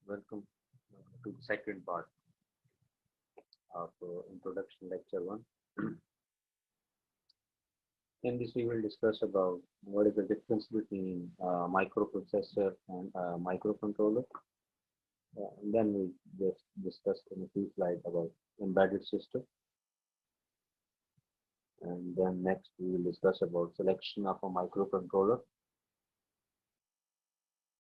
Welcome to the second part of introduction lecture 1. In this we will discuss about what is the difference between microprocessor and microcontroller. And then we just discuss in a few slides about embedded system. And then next we will discuss about selection of a microcontroller.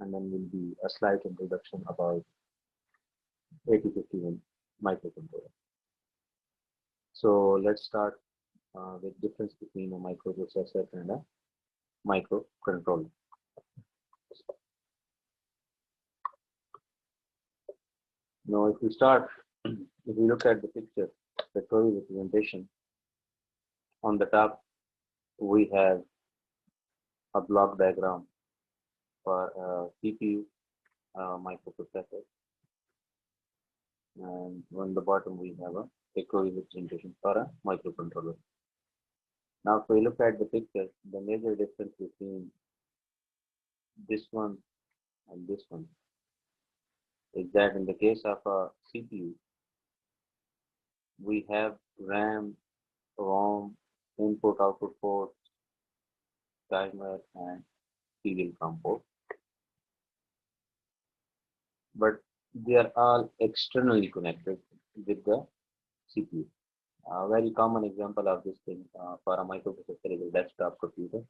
And then will be a slight introduction about 8051 microcontroller. So let's start with difference between a microprocessor and a microcontroller. Now, if we look at the picture, pictorial representation, on the top we have a block diagram for a CPU microprocessor, and on the bottom we have a pictorial representation for a microcontroller. Now, if we look at the picture, the major difference between this one and this one is that in the case of a CPU, we have RAM, ROM, input-output ports, timer, and serial COM port. But they are all externally connected with the CPU. A very common example of this thing for a microprocessor is a desktop computer.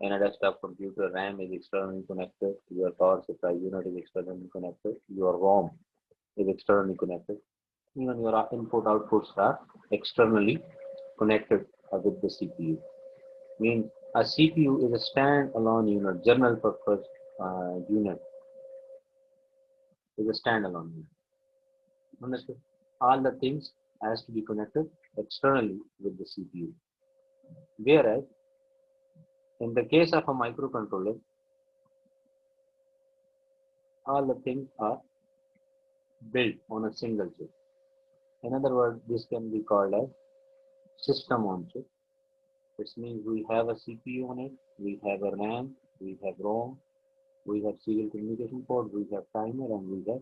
In a desktop computer, RAM is externally connected, your power supply unit is externally connected, your ROM is externally connected, even your input-outputs are externally connected with the CPU. Means a CPU is a standalone unit, general purpose unit is a standalone unit. Understood? All the things has to be connected externally with the CPU. Whereas in the case of a microcontroller, all the things are built on a single chip. In other words, this can be called as system on chip. This means we have a CPU on it, we have a RAM, we have ROM, we have serial communication port, we have timer, and we have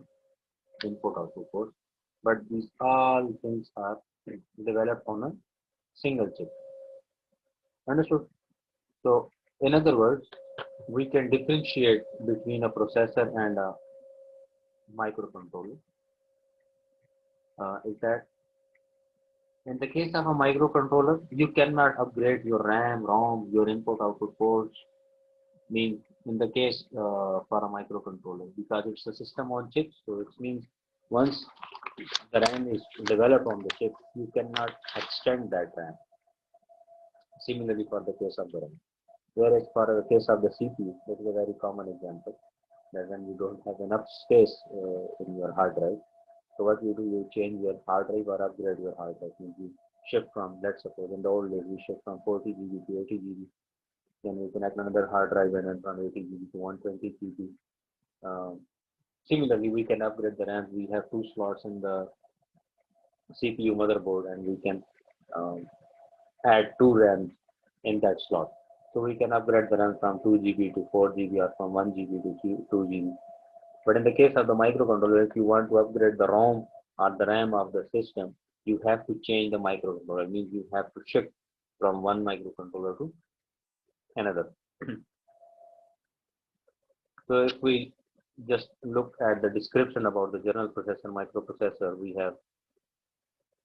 input-output port. But these all things are developed on a single chip. Understood? So, in other words, we can differentiate between a processor and a microcontroller. Is that in the case of a microcontroller, you cannot upgrade your RAM, ROM, your input-output ports. Means in the case for a microcontroller, because it's a system on chip, so it means once the RAM is developed on the chip, you cannot extend that RAM. Similarly, for the case of the RAM. Whereas for the case of the CPU, that is a very common example, that when you don't have enough space in your hard drive, so what you do, you change your hard drive or upgrade your hard drive. Means you shift from, let's suppose in the old days, we shift from 40 GB to 80 GB. Then we connect another hard drive and then from 80 GB to 120 GB. Similarly, we can upgrade the RAM. We have 2 slots in the CPU motherboard, and we can add 2 RAMs in that slot. So we can upgrade the RAM from 2 GB to 4 GB or from 1 GB to 2 GB. But in the case of the microcontroller, if you want to upgrade the ROM or the RAM of the system, you have to change the microcontroller. It means you have to shift from one microcontroller to another. So if we just look at the description about the general processor, microprocessor, we have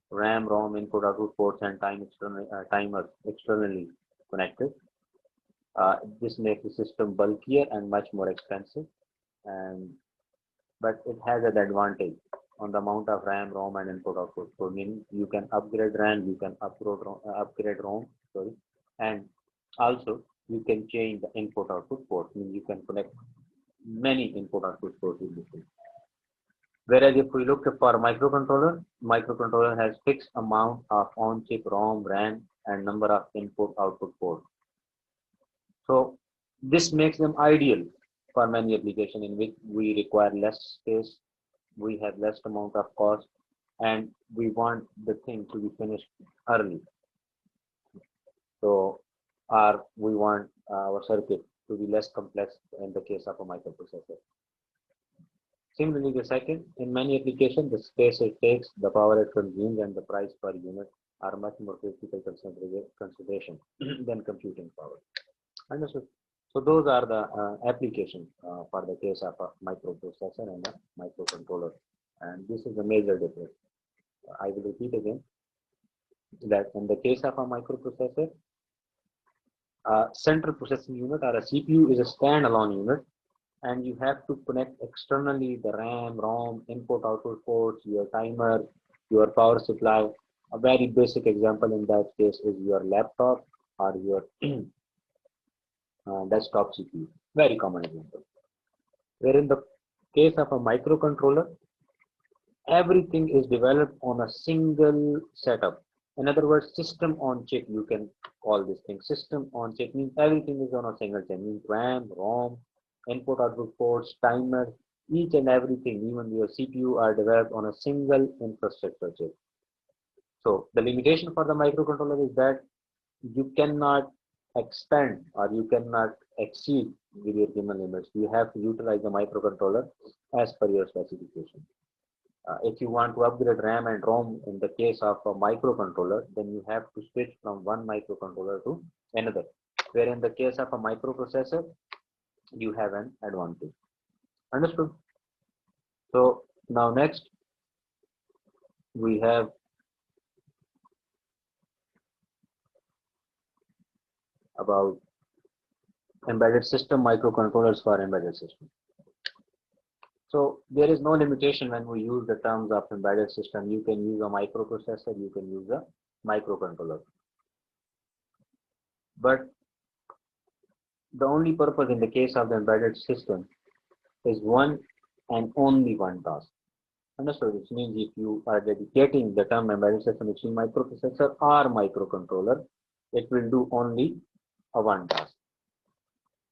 RAM, ROM, input, output ports, and timer externally connected. This makes the system bulkier and much more expensive, but it has an advantage on the amount of RAM, ROM, and input, output. So meaning you can upgrade RAM, you can upgrade ROM, and also you can change the input, output port. Means you can connect many input, output ports in this. Whereas if we look for a microcontroller has fixed amount of on-chip ROM, RAM, and number of input, output ports. So this makes them ideal for many applications in which we require less space, we have less amount of cost, and we want the thing to be finished early. So, or we want our circuit to be less complex in the case of a microprocessor. Similarly, the second, in many applications, the space it takes, the power it consumes, and the price per unit are much more critical consideration than computing power. Understood? So those are the applications for the case of a microprocessor and a microcontroller. And this is the major difference. I will repeat again that in the case of a microprocessor, a central processing unit or a CPU is a standalone unit, and you have to connect externally the RAM, ROM, input output ports, your timer, your power supply. A very basic example in that case is your laptop or your desktop CPU. Very common example. Where in the case of a microcontroller, everything is developed on a single setup. In other words, system on chip, you can call this thing. System on chip means everything is on a single chip. Means RAM, ROM, input output ports, timer, each and everything, even your CPU are developed on a single infrastructure chip. So the limitation for the microcontroller is that you cannot expand or you cannot exceed with your given limits. You have to utilize the microcontroller as per your specification. If you want to upgrade RAM and ROM in the case of a microcontroller, then you have to switch from one microcontroller to another. Where in the case of a microprocessor, you have an advantage. Understood? So now next we have about embedded system, microcontrollers for embedded system. So there is no limitation when we use the terms of embedded system. You can use a microprocessor, you can use a microcontroller. But the only purpose in the case of the embedded system is one and only one task. Understood? Which means if you are dedicating the term embedded system, which is microprocessor or microcontroller, it will do only a one task.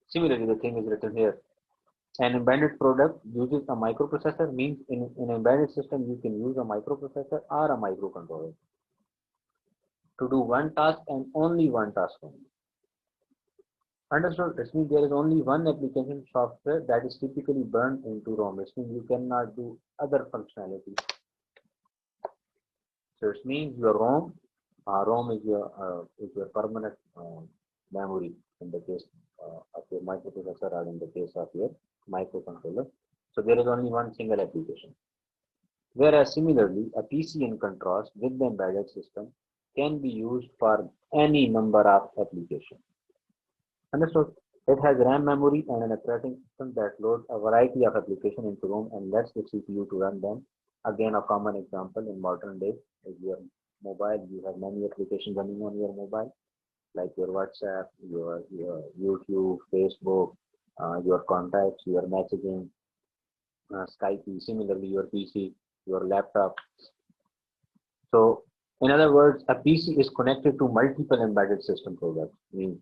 Similarly, the thing is written here. An embedded product uses a microprocessor, means in an embedded system you can use a microprocessor or a microcontroller to do one task and only one task only. Understood? This means there is only one application software that is typically burned into ROM. This means you cannot do other functionality. So it means your ROM is your permanent memory in the case of your microprocessor or in the case of your microcontroller. So there is only one single application. Whereas similarly, a PC in contrast with the embedded system can be used for any number of applications. Understood? It has RAM memory and an operating system that loads a variety of applications into ROM and lets the CPU to run them. Again, a common example in modern days is your mobile. You have many applications running on your mobile, like your WhatsApp, your YouTube, Facebook, your contacts, your messaging, Skype, similarly your PC, your laptop. So in other words, a PC is connected to multiple embedded system products. Means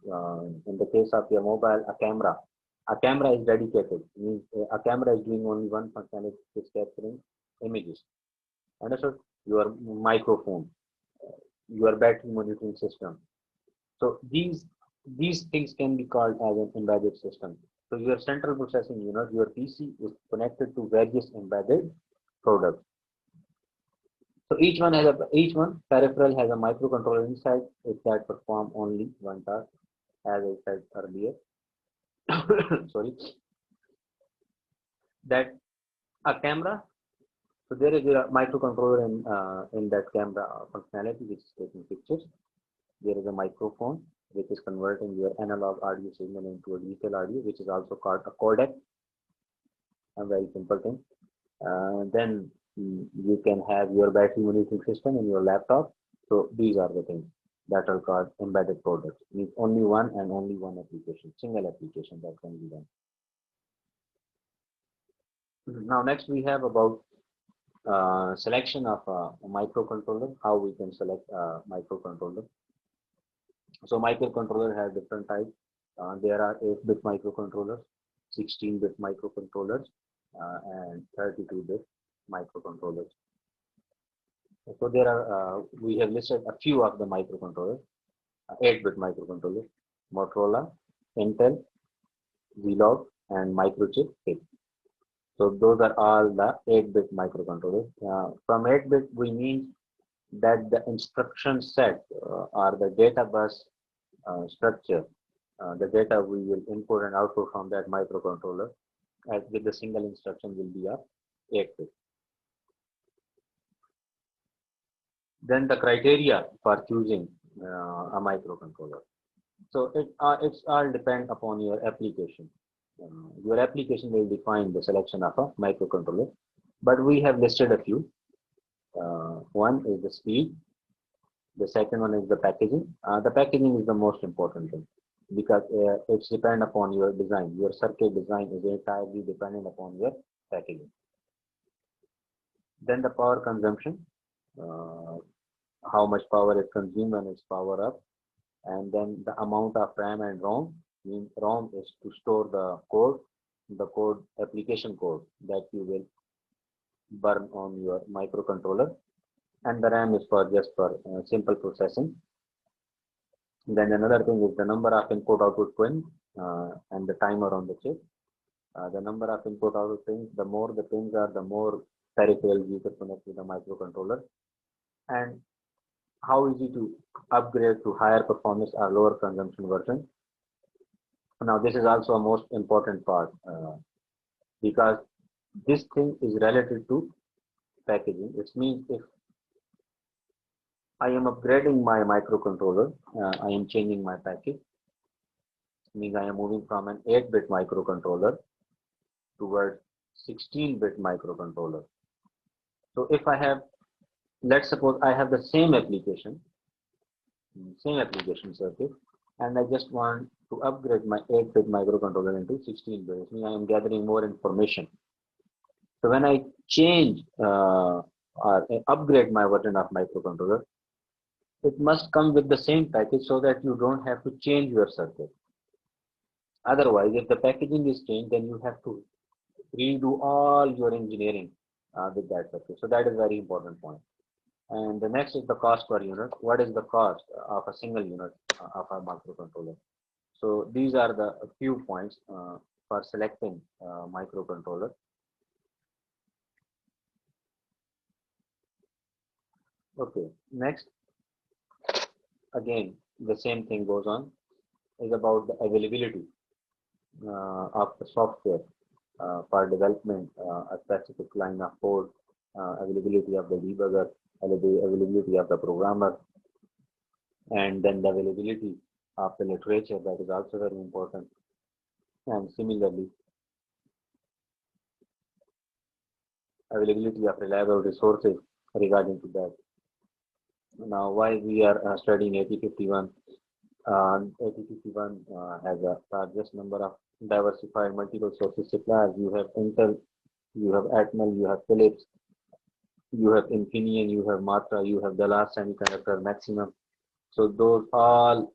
in the case of your mobile, a camera is dedicated. Means a camera is doing only one functionality, is capturing images. Understood? Your microphone, your battery monitoring system. So these things can be called as an embedded system. So your central processing unit, your PC, is connected to various embedded products. So each one peripheral has a microcontroller inside it that perform only one task, as I said earlier. Sorry. That a camera. So there is a microcontroller in that camera functionality which is taking pictures. There is a microphone which is converting your analog audio signal into a digital audio, which is also called a codec. A very simple thing. Then you can have your battery monitoring system in your laptop. So these are the things that are called embedded products. Means only one and only one application, single application that can be done. Now next we have about selection of a microcontroller. How we can select a microcontroller. So microcontroller has different types. There are 8-bit microcontrollers, 16-bit microcontrollers, and 32-bit microcontrollers. So there are, we have listed a few of the microcontrollers. 8-bit microcontrollers, Motorola, Intel, Zilog, and Microchip 8. So those are all the 8-bit microcontrollers. From 8-bit, we mean that the instruction set or the data bus structure, the data we will input and output from that microcontroller as with the single instruction will be a 8-bit. Then the criteria for choosing a microcontroller. So it's all depend upon your application. Your application will define the selection of a microcontroller, but we have listed a few. One is the speed. The second one is the packaging. The packaging is the most important thing because it's depend upon your design. Your circuit design is entirely dependent upon your packaging. Then the power consumption, how much power is consumed when it's power up, and then the amount of RAM and ROM. Means ROM is to store the code application code that you will burn on your microcontroller, and the RAM is for just for simple processing. Then another thing is the number of input output pins and the timer on the chip. The number of input output pins, the more the pins are, the more peripherals you can connect with the microcontroller. And how easy to upgrade to higher performance or lower consumption version. Now this is also a most important part because this thing is related to packaging. It means if I am upgrading my microcontroller, I am changing my package. It means I am moving from an 8-bit microcontroller towards 16-bit microcontroller. So if I have, let's suppose I have the same application circuit, and I just want to upgrade my 8-bit microcontroller into 16-bit. It means I am gathering more information. So when I change or upgrade my version of microcontroller, it must come with the same package so that you don't have to change your circuit. Otherwise, if the packaging is changed, then you have to redo all your engineering with that circuit. So that is a very important point. And the next is the cost per unit. What is the cost of a single unit of a microcontroller? So these are the few points for selecting microcontroller. Okay, next, again, the same thing goes on, is about the availability of the software for development, a specific line of code, availability of the debugger, availability of the programmer, and then the availability of the literature, that is also very important. And similarly, availability of reliable resources regarding to that. Now, why we are studying 8051? 8051 has a largest number of diversified multiple sources suppliers. You have Intel, you have Atmel, you have Philips, you have Infineon, you have Matra, you have Dallas Semiconductor, Maximum. So those all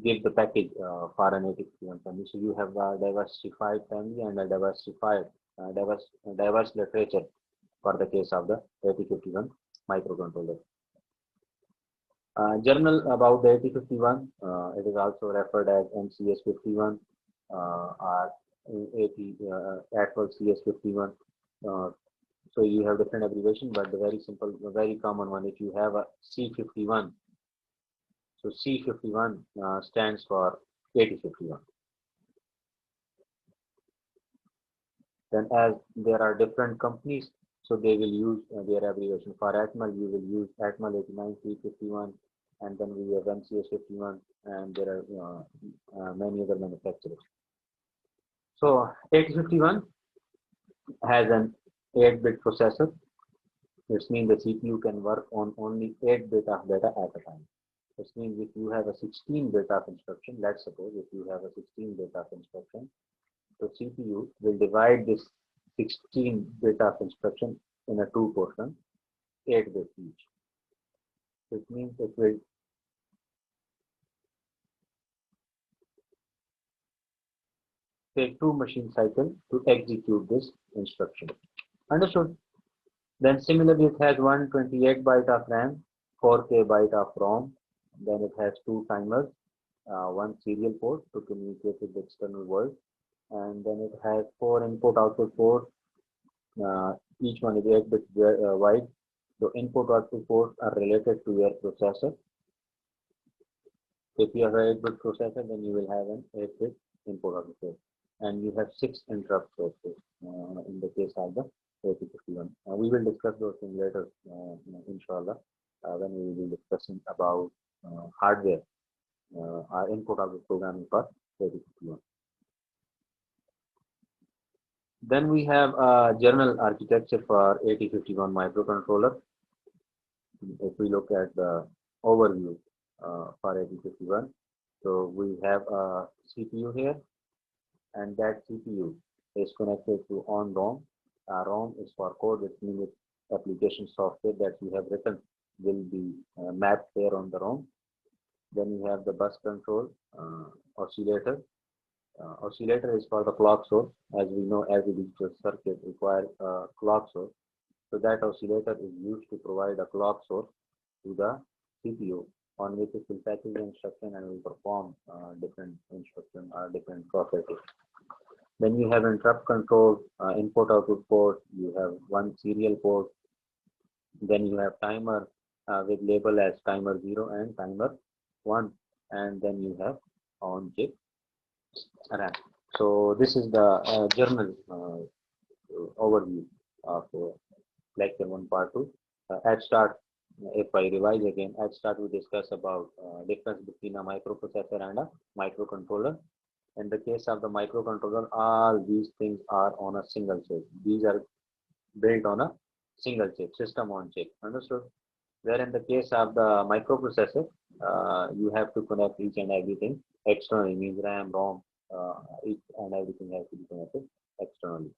give the package for an 8051 family. So you have a diversified family and a diverse literature for the case of the 8051 microcontroller. Journal about the 8051, it is also referred as MCS51 or 80 Atwell CS51. So you have different abbreviation, but the very simple, very common one, if you have a C51, so C51 stands for 8051. Then as there are different companies, so they will use their abbreviation. For Atmel, you will use Atmel 89C51, and then we have MCS51, and there are many other manufacturers. So 8051 has an 8-bit processor. This means the CPU can work on only 8-bit of data at a time. This means if you have a 16-bit of instruction, let's suppose if you have a 16-bit of instruction, so CPU will divide this 16-bit of instruction in a 2 portion, 8-bit each. It means it will take 2 machine cycles to execute this instruction. Understood? Then similarly, it has 128 byte of RAM, 4K byte of ROM. Then it has 2 timers, 1 serial port to communicate with the external world, and then it has 4 input-output ports. Each one is 8 bits wide. So input-output ports are related to your processor. If you have an 8-bit processor, then you will have an 8-bit input-output port, and you have 6 interrupt sources in the case of the 8051. We will discuss those things later, inshallah, when we will be discussing about hardware, our input-output programming for 8051. Then we have a general architecture for 8051 microcontroller. If we look at the overview for 8051, so we have a CPU here, and that CPU is connected to on ROM. ROM is for code, which means application software that you have written will be mapped here on the ROM. Then you have the bus control oscillator. Oscillator is for the clock source. As we know, every digital circuit requires a clock source. So that oscillator is used to provide a clock source to the CPU, on which it will package the instruction and will perform different instruction or different properties. Then you have interrupt control, input-output port. You have one serial port. Then you have timer with label as timer 0 and timer 1, and then you have on-chip RAM. So this is the general overview of lecture 1 part 2. At start, if I revise again, at start we discuss about difference between a microprocessor and a microcontroller. In the case of the microcontroller, all these things are on a single chip. These are built on a single chip, system on chip. Understood? Where in the case of the microprocessor, you have to connect each and everything externally, means RAM, ROM, each and everything has to be connected externally.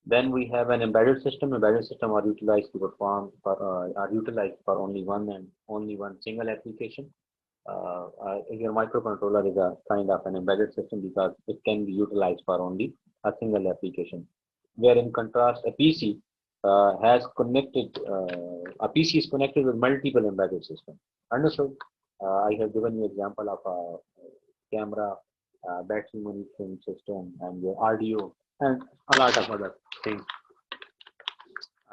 Then we have an embedded system. Embedded system are utilized to perform are utilized for only one single application. Your microcontroller is a kind of an embedded system because it can be utilized for only a single application. Where in contrast, a PC has connected. A PC is connected with multiple embedded systems. Understood? I have given you example of a camera, battery monitoring system, and your RDO, and a lot of other things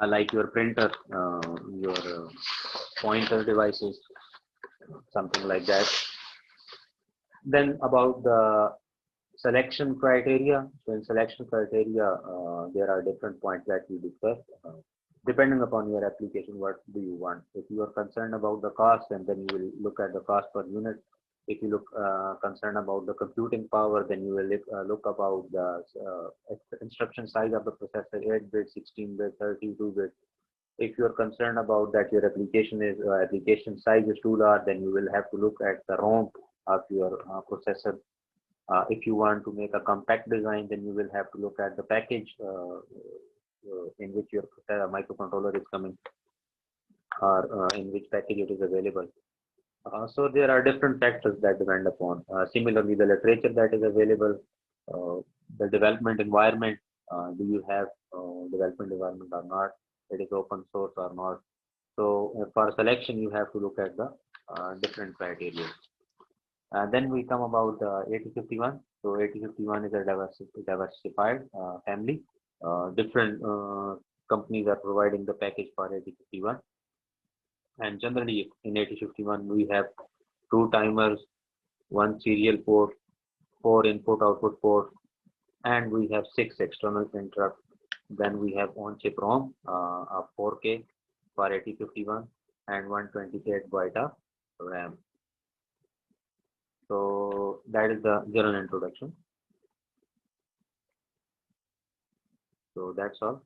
like your printer, your pointer devices, something like that. Then about the selection criteria. So in selection criteria, there are different points that we discussed. Depending upon your application, what do you want? If you are concerned about the cost, and then you will look at the cost per unit. If you look concerned about the computing power, then you will look about the instruction size of the processor, 8-bit, 16-bit, 32-bit. If you are concerned about that your application size is too large, then you will have to look at the ROM of your processor. If you want to make a compact design, then you will have to look at the package in which your microcontroller is coming, or in which package it is available. So there are different factors that depend upon. Similarly, the literature that is available, the development environment. Do you have development environment or not? It is open source or not? So for selection, you have to look at the different criteria. Then we come about 8051. So 8051 is a diversified family. Different companies are providing the package for 8051. And generally in 8051, we have 2 timers, 1 serial port, 4 input-output ports, and we have 6 external interrupts. Then we have on-chip ROM of 4K for 8051 and 128 byte of RAM. So that is the general introduction. So that's all.